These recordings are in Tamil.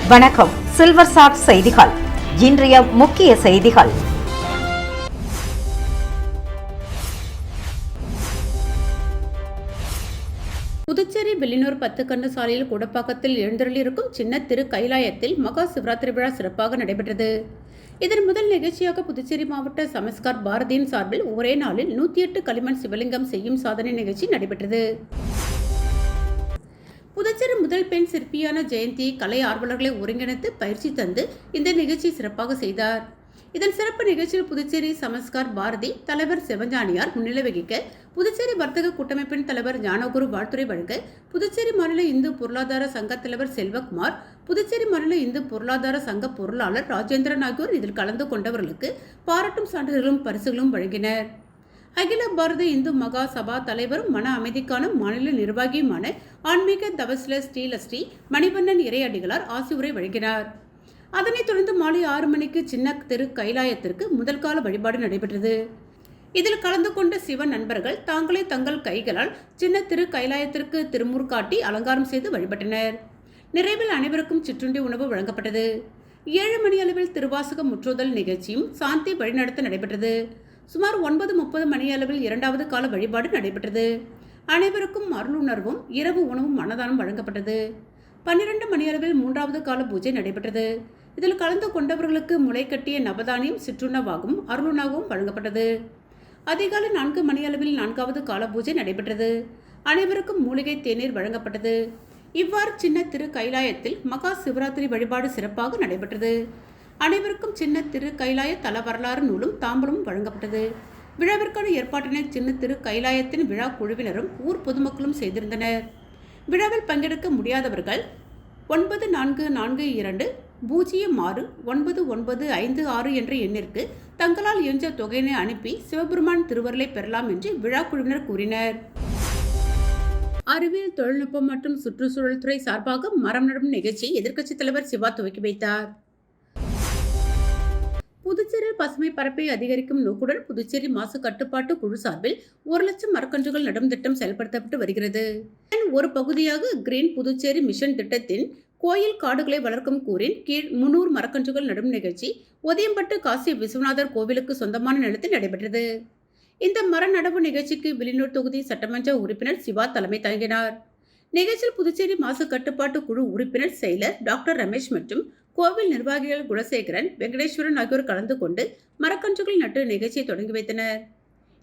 வணக்கம். சில்வர் சாட் செய்திகள். இன்றைய முக்கிய செய்திகள். புதுச்சேரி வெள்ளினூர் 10 கண்ணு சாலையில் குடப்பாக்கத்தில் எழுந்தருளியிருக்கும் சின்ன திரு கைலாயத்தில் மகா சிவராத்திரி விழா சிறப்பாக நடைபெற்றது. இதன் முதல் நிகழ்ச்சியாக புதுச்சேரி மாவட்ட சமஸ்கார் பாரதியின் சார்பில் ஒரே நாளில் 108 களிமண் சிவலிங்கம் செய்யும் சாதனை நிகழ்ச்சி நடைபெற்றது. புதுச்சேரி முதல் பெண் சிற்பியான ஜெயந்தி கலை ஆர்வலர்களை ஒருங்கிணைத்து பயிற்சி தந்து இந்த நிகழ்ச்சி சிறப்பாக செய்தார். இதன் சிறப்பு நிகழ்ச்சியில் புதுச்சேரி சமஸ்கார் பாரதி தலைவர் சிவஞானியார் முன்னிலை வகிக்க, புதுச்சேரி வர்த்தக கூட்டமைப்பின் தலைவர் ஞானகுரு வாழ்த்துரை வழங்க, புதுச்சேரி மாநில இந்து பொருளாதார சங்க தலைவர் செல்வகுமார், புதுச்சேரி மாநில இந்து பொருளாதார சங்க பொருளாளர் ராஜேந்திரன் ஆகியோர் இதில் கலந்து கொண்டவர்களுக்கு பாராட்டும் சான்றிதழ்களும் பரிசுகளும் வழங்கினர். அகில பாரத இந்து மகா சபா தலைவரும் மன அமைதிக்கான மாநில நிர்வாகியுமான ஆன்மீக தவஸ்ல ஸ்ரீ மணிவண்ணன் இறையடிகளார் ஆசியுரை வழங்கினார். அதனைத் தொடர்ந்து மாலை 6 மணிக்கு சின்ன திரு கைலாயத்திற்கு முதல் கால வழிபாடு நடைபெற்றது. இதில் கலந்து கொண்ட சிவ நண்பர்கள் தாங்களே தங்கள் கைகளால் சின்ன திரு கைலாயத்திற்கு திருமுறு காட்டி அலங்காரம் செய்து வழிபட்டனர். நிறைவில் அனைவருக்கும் சிற்றுண்டி உணவு வழங்கப்பட்டது. 7 மணி அளவில் திருவாசக முற்றுதல் நிகழ்ச்சியும் சாந்தி வழிநடத்த நடைபெற்றது. சுமார் 9:30 மணி அளவில் 2வது கால வழிபாடு நடைபெற்றது. அனைவருக்கும் அருளுணர்வும் இரவு உணவும் அன்னதானம் வழங்கப்பட்டது. 12 மணி அளவில் 3வது கால பூஜை நடைபெற்றது. இதில் கலந்து கொண்டவர்களுக்கு முளை கட்டிய நவதானியம் சிற்றுணவாகவும் அருளுணாகவும் வழங்கப்பட்டது. அதிகாலை 4 மணி அளவில் 4வது கால பூஜை நடைபெற்றது. அனைவருக்கும் மூலிகை தேநீர் வழங்கப்பட்டது. இவ்வாறு சின்ன திரு கைலாயத்தில் மகா சிவராத்திரி வழிபாடு சிறப்பாக நடைபெற்றது. அனைவருக்கும் சின்ன திரு கைலாய தல வரலாறு நூலும் தாம்பூலமும் வழங்கப்பட்டது. விழாவிற்கான ஏற்பாட்டினை சின்ன திரு கைலாயத்தின் விழா குழுவினரும் ஊர் பொதுமக்களும் செய்திருந்தனர். விழாவில் பங்கெடுக்க முடியாதவர்கள் 9442-06-9956 என்ற எண்ணிற்கு தங்களால் இயன்ற தொகையினை அனுப்பி சிவபெருமான் திருவருளை பெறலாம் என்று விழா குழுவினர் கூறினர். அறிவியல் தொழில்நுட்பம் மற்றும் சுற்றுச்சூழல் துறை சார்பாக மரம் நடும் நிகழ்ச்சியை எதிர்க்கட்சித் தலைவர் சிவா துவக்கி வைத்தார். புதுச்சேரியில் பசுமை பரப்பை அதிகரிக்கும் நோக்குடன் புதுச்சேரி மாசு கட்டுப்பாட்டு குழு சார்பில் 1,00,000 மரக்கன்றுகள் நடும் திட்டம் செயல்படுத்தப்பட்டு வருகிறது. ஒரு பகுதியாக கிரீன் புதுச்சேரி மிஷன் திட்டத்தின் கோயில் காடுகளை வளர்க்கும் கூறின் கீழ் 300 மரக்கன்றுகள் நடும் நிகழ்ச்சி ஒதியம்பட்டு காசி விஸ்வநாதர் கோவிலுக்கு சொந்தமான நிலத்தில் நடைபெற்றது. இந்த மர நடவு நிகழ்ச்சிக்கு வில்லியனூர் தொகுதி சட்டமன்ற உறுப்பினர் சிவா தலைமை தாங்கினார். நிகழ்ச்சியில் புதுச்சேரி மாசு கட்டுப்பாட்டு குழு உறுப்பினர் செயலர் டாக்டர் ரமேஷ் மற்றும் கோவில் நிர்வாகிகள் குலசேகரன், வெங்கடேஸ்வரன் ஆகியோர் கலந்து கொண்டு மரக்கன்றுகள் நட்டு நிகழ்ச்சியை தொடங்கி வைத்தனர்.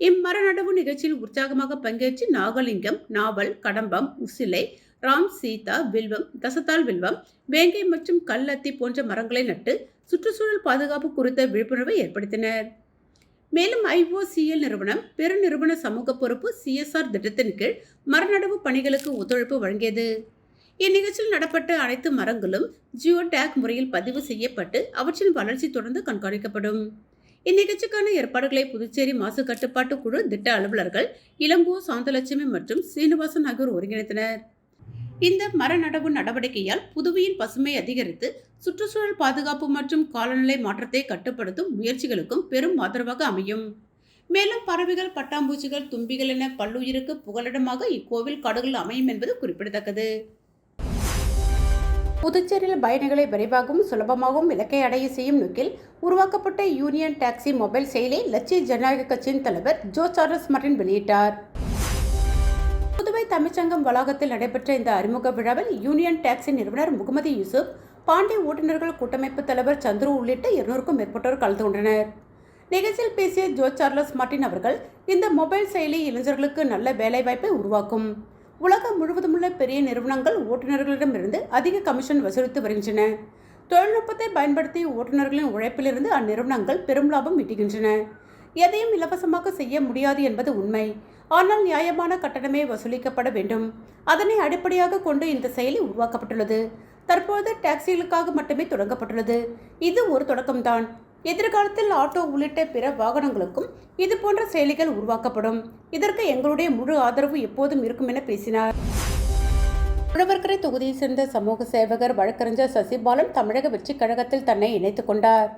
இம்மர நடவு நிகழ்ச்சியில் உற்சாகமாக பங்கேற்று நாகலிங்கம், நாவல், கடம்பம், உசிலை, ராம், சீதா, வில்வம், தசத்தால் வில்வம், வேங்கை மற்றும் கல்லத்தி போன்ற மரங்களை நட்டு சுற்றுச்சூழல் பாதுகாப்பு குறித்த விழிப்புணர்வை ஏற்படுத்தினர். மேலும் IOCL நிறுவனம் பெருநிறுவன சமூக பொறுப்பு CSR திட்டத்தின் கீழ் மரநடவு பணிகளுக்கு ஒத்துழைப்பு வழங்கியது. இந்நிகழ்ச்சியில் நடப்பட்ட அனைத்து மரங்களும் ஜியோ டேக் முறையில் பதிவு செய்யப்பட்டு அவற்றின் வளர்ச்சி தொடர்ந்து கண்காணிக்கப்படும். இந்நிகழ்ச்சிக்கான ஏற்பாடுகளை புதுச்சேரி மாசு கட்டுப்பாட்டு குழு திட்ட அலுவலர்கள் இளங்கோ, சாந்தலட்சுமி மற்றும் சீனிவாசன் ஆகியோர் ஒருங்கிணைத்தனர். இந்த மர நடவு நடவடிக்கையால் புதுவையின் பசுமை அதிகரித்து சுற்றுச்சூழல் பாதுகாப்பு மற்றும் காலநிலை மாற்றத்தை கட்டுப்படுத்தும் முயற்சிகளுக்கும் பெரும் ஆதரவாக அமையும். மேலும் பறவைகள், பட்டாம்பூச்சிகள், தும்பிகள் என பல்லுயிருக்கு புகலிடமாக இக்கோவில் காடுகள் அமையும் என்பது குறிப்பிடத்தக்கது. புதுச்சேரியில் பயணிகளை விரைவாகவும் சுலபமாகவும் இலக்கை அடைய செய்யும் நோக்கில் உருவாக்கப்பட்ட யூனியன் டாக்ஸி மொபைல் செயலியை லட்சிய ஜனநாயக கட்சியின் தலைவர் ஜோ சார்லஸ் மார்டின் வெளியிட்டார். புதுவை தமிழ்ச்சங்கம் வளாகத்தில் நடைபெற்ற இந்த அறிமுக விழாவில் யூனியன் டாக்ஸி நிறுவனர் முகமது யூசுப், பாண்டி ஓட்டுநர்கள் கூட்டமைப்பு தலைவர் சந்துரு உள்ளிட்ட 200க்கும் மேற்பட்டோர் கலந்து கொண்டனர். நிகழ்ச்சியில் பேசிய ஜோ சார்லஸ் மார்டின் அவர்கள், இந்த மொபைல் செயலி இளைஞர்களுக்கு நல்ல வேலைவாய்ப்பை உருவாக்கும். உலகம் முழுவதும் உள்ள பெரிய நிறுவனங்கள் ஓட்டுநர்களிடமிருந்து அதிக கமிஷன் வசூலித்து வருகின்றன. தொழில்நுட்பத்தை பயன்படுத்தி ஓட்டுநர்களின் உழைப்பிலிருந்து அந்நிறுவனங்கள் பெரும் லாபம் ஈட்டுகின்றன. எதையும் இலவசமாக செய்ய முடியாது என்பது உண்மை. ஆனால் நியாயமான கட்டணமே வசூலிக்கப்பட வேண்டும். அதனை அடிப்படையாக கொண்டு இந்த செயலி உருவாக்கப்பட்டுள்ளது. தற்போது டாக்ஸிகளுக்காக மட்டுமே தொடங்கப்பட்டுள்ளது. இது ஒரு தொடக்கம்தான். எதிர்காலத்தில் ஆட்டோ உள்ளிட்ட பிற வாகனங்களுக்கும் இது போன்ற செயலிகள் உருவாக்கப்படும். இதற்கு எங்களுடைய முழு ஆதரவு எப்போதும் இருக்கும் என பேசினார். உழவர்கரை தொகுதியை சேர்ந்த சமூக சேவகர் வழக்கறிஞர் சசிபாலன் தமிழக வெற்றி கழகத்தில் தன்னை இணைத்துக் கொண்டார்.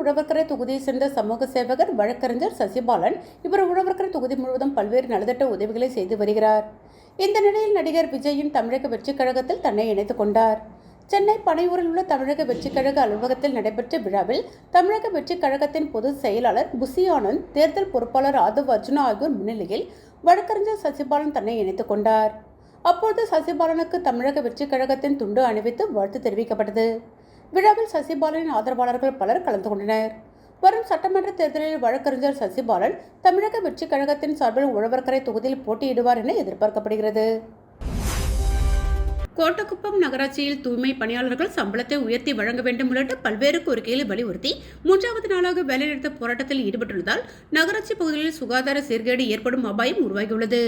உழவர்கரை தொகுதியை சேர்ந்த சமூக சேவகர் வழக்கறிஞர் சசிபாலன் இவர் உழவர்கரை தொகுதி முழுவதும் பல்வேறு நலத்திட்ட உதவிகளை செய்து வருகிறார். இந்த நிலையில் நடிகர் விஜயின் தமிழக வெற்றி கழகத்தில் தன்னை இணைத்துக் கொண்டார். சென்னை பனையூரில் உள்ள தமிழக வெற்றிக் கழக அலுவலகத்தில் நடைபெற்ற விழாவில் தமிழக வெற்றிக் கழகத்தின் பொதுச் செயலாளர் புசி ஆனந்த், தேர்தல் பொறுப்பாளர் ஆதவ் அர்ஜுனா ஆகியோர் முன்னிலையில் வழக்கறிஞர் சசிபாலன் தன்னை இணைத்துக் கொண்டார். அப்போது சசிபாலனுக்கு தமிழக வெற்றிக் கழகத்தின் துண்டு அணிவித்து வாழ்த்து தெரிவிக்கப்பட்டது. விழாவில் சசிபாலனின் ஆதரவாளர்கள் பலர் கலந்து கொண்டனர். வரும் சட்டமன்ற தேர்தலில் வழக்கறிஞர் சசிபாலன் தமிழக வெற்றிக் கழகத்தின் சார்பில் உழவர்கரை தொகுதியில் போட்டியிடுவார் என எதிர்பார்க்கப்படுகிறது. கோட்டக்குப்பம் நகராட்சியில் தூய்மை பணியாளர்கள் சம்பளத்தை உயர்த்தி வழங்க வேண்டும் உள்ளிட்ட பல்வேறு கோரிக்கைகளை வலியுறுத்தி 3வது நாளாக வேலைநிறுத்த போராட்டத்தில் ஈடுபட்டுள்ளதால் நகராட்சி பகுதிகளில் சுகாதார சீர்கேடு ஏற்படும் அபாயம் உருவாகியுள்ளது.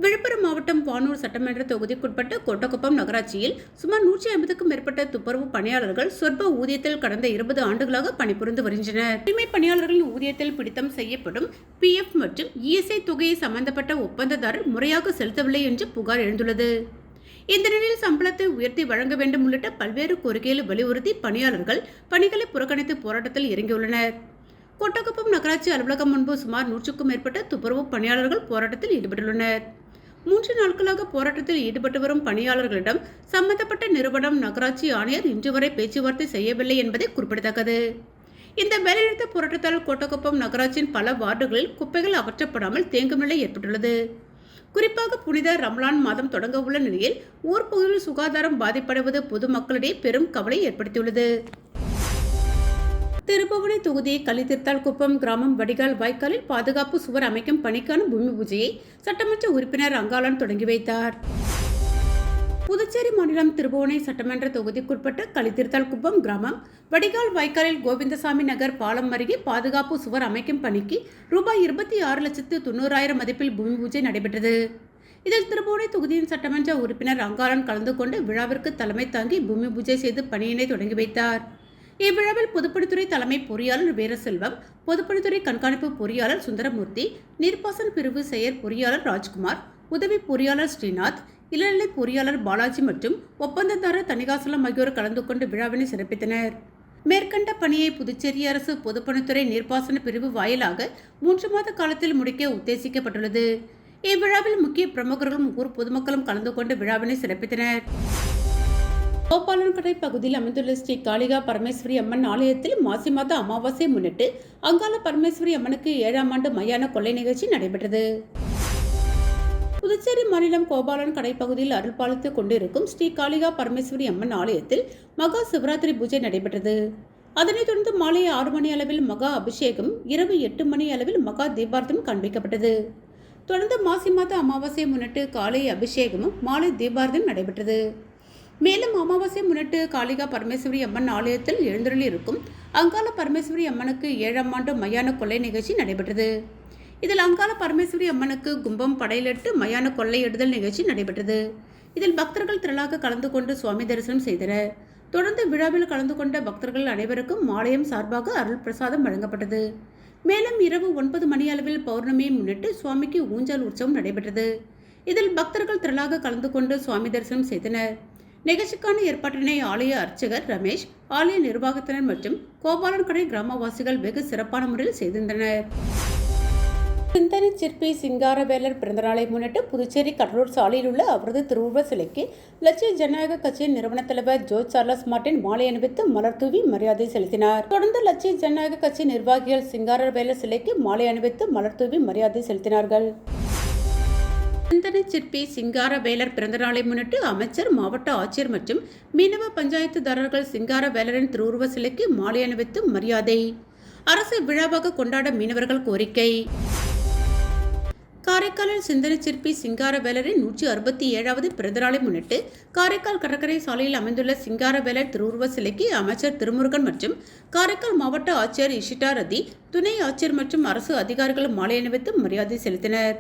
விழுப்புரம் மாவட்டம் வானூர் சட்டமன்ற தொகுதிக்குட்பட்ட கோட்டக்குப்பம் நகராட்சியில் சுமார் 150க்கும் மேற்பட்ட துப்புரவு பணியாளர்கள் சொற்ப ஊதியத்தில் கடந்த 20 ஆண்டுகளாக பணிபுரிந்து வருகின்றனர். தூய்மை பணியாளர்களின் ஊதியத்தில் பிடித்தம் செய்யப்படும் PF மற்றும் ESI தொகையை சம்பந்தப்பட்ட ஒப்பந்ததாரர் முறையாக செலுத்தவில்லை என்று புகார் எழுந்துள்ளது. இந்த நிலையில் சம்பளத்தை உயர்த்தி வழங்க வேண்டும் உள்ளிட்ட பல்வேறு கோரிக்கைகளை வலியுறுத்தி பணியாளர்கள் பணிகளை புறக்கணித்து போராட்டத்தில் இறங்கியுள்ளனர். கோட்டக்குப்பம் நகராட்சி அலுவலகம் முன்பு சுமார் 100க்கும் மேற்பட்ட துப்புரவு பணியாளர்கள் போராட்டத்தில் ஈடுபட்டுள்ளனர். 3 நாட்களாக போராட்டத்தில் ஈடுபட்டு வரும் பணியாளர்களிடம் சம்பந்தப்பட்ட நிறுவனம் நகராட்சி ஆணையர் இன்று வரை பேச்சுவார்த்தை செய்யவில்லை என்பதை குறிப்பிடத்தக்கது. இந்த வேலைநிறுத்த போராட்டத்தால் கோட்டக்குப்பம் நகராட்சியின் பல வார்டுகளில் குப்பைகள் அகற்றப்படாமல் தேங்கும் நிலை ஏற்பட்டுள்ளது. குறிப்பாக புனித ரம்லான் மாதம் தொடங்க உள்ள நிலையில் ஊர் பகுதியில் சுகாதாரம் பாதிப்படைவது பொதுமக்களிடையே பெரும் கவலை ஏற்படுத்தியுள்ளது. திருப்புவனை தொகுதி கலித்திர்த்தால்குப்பம் கிராமம் வடிகால் வாய்க்காலில் பாதுகாப்பு சுவர் அமைக்கும் பணிக்கான பூமி பூஜையை சட்டமன்ற உறுப்பினர் அங்காளன் தொடங்கி வைத்தார். புதுச்சேரி மாநிலம் திருப்புவனை சட்டமன்ற தொகுதிக்குட்பட்ட கலித்திர்த்தால்குப்பம் கிராமம் வடிகால் வாய்க்காலில் கோவிந்தசாமி நகர் பாலம் அருகே பாதுகாப்பு சுவர் அமைக்கும் பணிக்கு ரூபாய் 26,90,000 மதிப்பில் பூமி பூஜை நடைபெற்றது. இதில் திருப்புவனை தொகுதியின் சட்டமன்ற உறுப்பினர் அங்காளன் கலந்து கொண்டு விழாவிற்கு தலைமை தாங்கி பூமி பூஜை செய்து பணியினை தொடங்கி வைத்தார். இவ்விழாவில் பொதுப்பணித்துறை தலைமை பொறியாளர் வீரசெல்வம், பொதுப்பணித்துறை கண்காணிப்பு பொறியாளர் சுந்தரமூர்த்தி, நீர்ப்பாசன பிரிவு செயற் பொறியாளர் ராஜ்குமார், உதவி பொறியாளர் ஸ்ரீநாத், இளநிலை பொறியாளர் பாலாஜி மற்றும் ஒப்பந்ததாரர் தணிகாசலம் ஆகியோர் கலந்து கொண்டு விழாவினை சிறப்பித்தனர். மேற்கண்ட பணியை புதுச்சேரி அரசு பொதுப்பணித்துறை நீர்ப்பாசன பிரிவு வாயிலாக 3 மாத காலத்தில் முடிக்க உத்தேசிக்கப்பட்டுள்ளது. இவ்விழாவில் முக்கிய பிரமுகர்களும் ஊர் பொதுமக்களும் கலந்து கொண்டு விழாவினை சிறப்பித்தனர். கோபாலன்கடை பகுதியில் அமைந்துள்ள ஸ்ரீ காளிகா பரமேஸ்வரி அம்மன் ஆலயத்தில் மாசி மாத அமாவாசையை முன்னிட்டு அங்காள பரமேஸ்வரி அம்மனுக்கு 7ஆம் ஆண்டு மயான கொள்ளை நிகழ்ச்சி நடைபெற்றது. புதுச்சேரி மாநிலம் கோபாலன்கடை பகுதியில் அருள் பாலித்துக் கொண்டிருக்கும் ஸ்ரீ காளிகா பரமேஸ்வரி அம்மன் ஆலயத்தில் மகா சிவராத்திரி பூஜை நடைபெற்றது. அதனைத் தொடர்ந்து மாலை 6 மணி அளவில் மகா அபிஷேகம், இரவு 8 மணி அளவில் மகா தீபார்த்தம் காண்பிக்கப்பட்டது. தொடர்ந்து மாசி மாத அமாவாசையை முன்னிட்டு காலை அபிஷேகமும் மாலை தீபார்த்தம் நடைபெற்றது. மேலும் அமாவாசை முன்னிட்டு காளிகா பரமேஸ்வரி அம்மன் ஆலயத்தில் எழுந்தருளி இருக்கும் அங்காள பரமேஸ்வரி அம்மனுக்கு 7ஆம் ஆண்டு மயான கொள்ளை நிகழ்ச்சி நடைபெற்றது. இதில் அங்காள பரமேஸ்வரி அம்மனுக்கு கும்பம் படையிலிட்டு மயான கொள்ளையிடுதல் நிகழ்ச்சி நடைபெற்றது. இதில் பக்தர்கள் திரளாக கலந்து கொண்டு சுவாமி தரிசனம் செய்தனர். தொடர்ந்து விழாவில் கலந்து கொண்ட பக்தர்கள் அனைவருக்கும் ஆலயம் சார்பாக அருள் பிரசாதம் வழங்கப்பட்டது. மேலும் இரவு 9 மணி அளவில் பௌர்ணமியை முன்னிட்டு சுவாமிக்கு ஊஞ்சல் உற்சவம் நடைபெற்றது. இதில் பக்தர்கள் திரளாக கலந்து கொண்டு சுவாமி தரிசனம் செய்தனர். நிகழ்ச்சிக்கான ஏற்பாட்டினை ஆலய அர்ச்சகர் ரமேஷ், ஆலய நிர்வாகத்தினர் மற்றும் கோபாலன்கடை கிராமவாசிகள் வெகு சிறப்பான முறையில் செய்திருந்தனர். சிந்தனை சிற்பி சிங்காரவேலர் பிறந்தநாளை முன்னிட்டு புதுச்சேரி கடலூர் சாலையில் உள்ள அவரது திருவுருவ சிலைக்கு லட்சிய ஜனநாயக கட்சியின் நிறுவன தலைவர் ஜோர்ஜ் சார்லஸ் மார்ட்டின் மாலை அணிவித்து மலர் தூவி மரியாதை செலுத்தினார். தொடர்ந்து லட்சிய ஜனநாயக கட்சி நிர்வாகிகள் சிங்காரவேலர் சிலைக்கு மாலை அணிவித்து மலர் தூவி மரியாதை செலுத்தினார்கள். சிந்தனை சிற்பி சிங்காரவேலர் பிறந்தநாளை முன்னிட்டு அமைச்சர், மாவட்ட ஆட்சியர் மற்றும் மீனவ பஞ்சாயத்துதாரர்கள் சிங்காரவேலரின் திருவுருவ சிலைக்கு மாலை அணிவித்து மரியாதை. அரசு விழாவாக கொண்டாட மீனவர்கள் கோரிக்கை. காரைக்காலில் சிந்தனை சிற்பி சிங்காரவேலரின் 167வது பிறந்தநாளை முன்னிட்டு காரைக்கால் கடற்கரை சாலையில் அமைந்துள்ள சிங்காரவேலர் திருவுருவ சிலைக்கு அமைச்சர் திருமுருகன் மற்றும் காரைக்கால் மாவட்ட ஆட்சியர் இஷிட்டா ரதி, துணை ஆட்சியர் மற்றும் அரசு அதிகாரிகள் மாலை அணிவித்து மரியாதை செலுத்தினர்.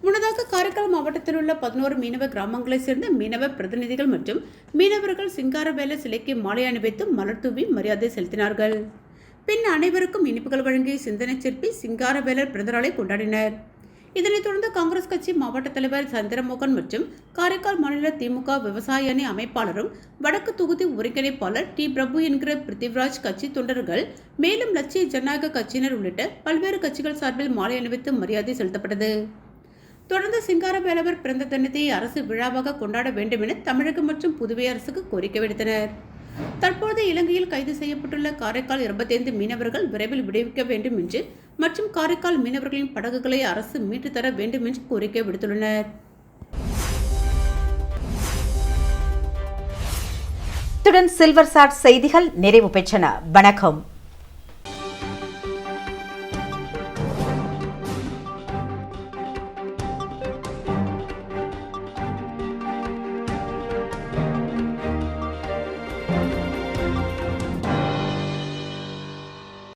முன்னதாக காரைக்கால் மாவட்டத்தில் உள்ள 11 மீனவ கிராமங்களைச் சேர்ந்த மீனவ பிரதிநிதிகள் மற்றும் மீனவர்கள் சிங்காரவேலர் சிலைக்கு மாலை அணிவித்து மலர் தூவி மரியாதை செலுத்தினார்கள். பின் அனைவருக்கும் இனிப்புகள் வழங்கி சிந்தனை சிற்பி சிங்காரவேலர் பிறந்தநாளை கொண்டாடினர். இதனைத் தொடர்ந்து காங்கிரஸ் கட்சி மாவட்ட தலைவர் சந்திரமோகன் மற்றும் காரைக்கால் மாநில திமுக விவசாய அணி அமைப்பாளரும் வடக்கு தொகுதி ஒருங்கிணைப்பாளர் டி. பிரபு என்கிற பிருத்திவிராஜ் கட்சி தொண்டர்கள், மேலும் லட்சிய ஜனநாயக கட்சியினர் உள்ளிட்ட பல்வேறு கட்சிகள் சார்பில் மாலை அணிவித்து மரியாதை செலுத்தப்பட்டது. தொடர்ந்து சிங்காரவேலவர் பிறந்த தினத்தை அரசு விழாவாக கொண்டாட வேண்டும் என தமிழகம் மற்றும் புதுவை அரசுக்கு கோரிக்கை விடுத்தனர். தற்போது இலங்கையில் கைது செய்யப்பட்டுள்ள காரைக்கால் 25 மீனவர்கள் விரைவில் விடுவிக்க வேண்டும் என்று மற்றும் காரைக்கால் மீனவர்களின் படகுகளை அரசு மீட்டுத் தர வேண்டும் என்று கோரிக்கை விடுத்துள்ளனர். இத்துடன் சில்வர் சாட் செய்திகள் நிறைவு பெற்றன. வணக்கம்.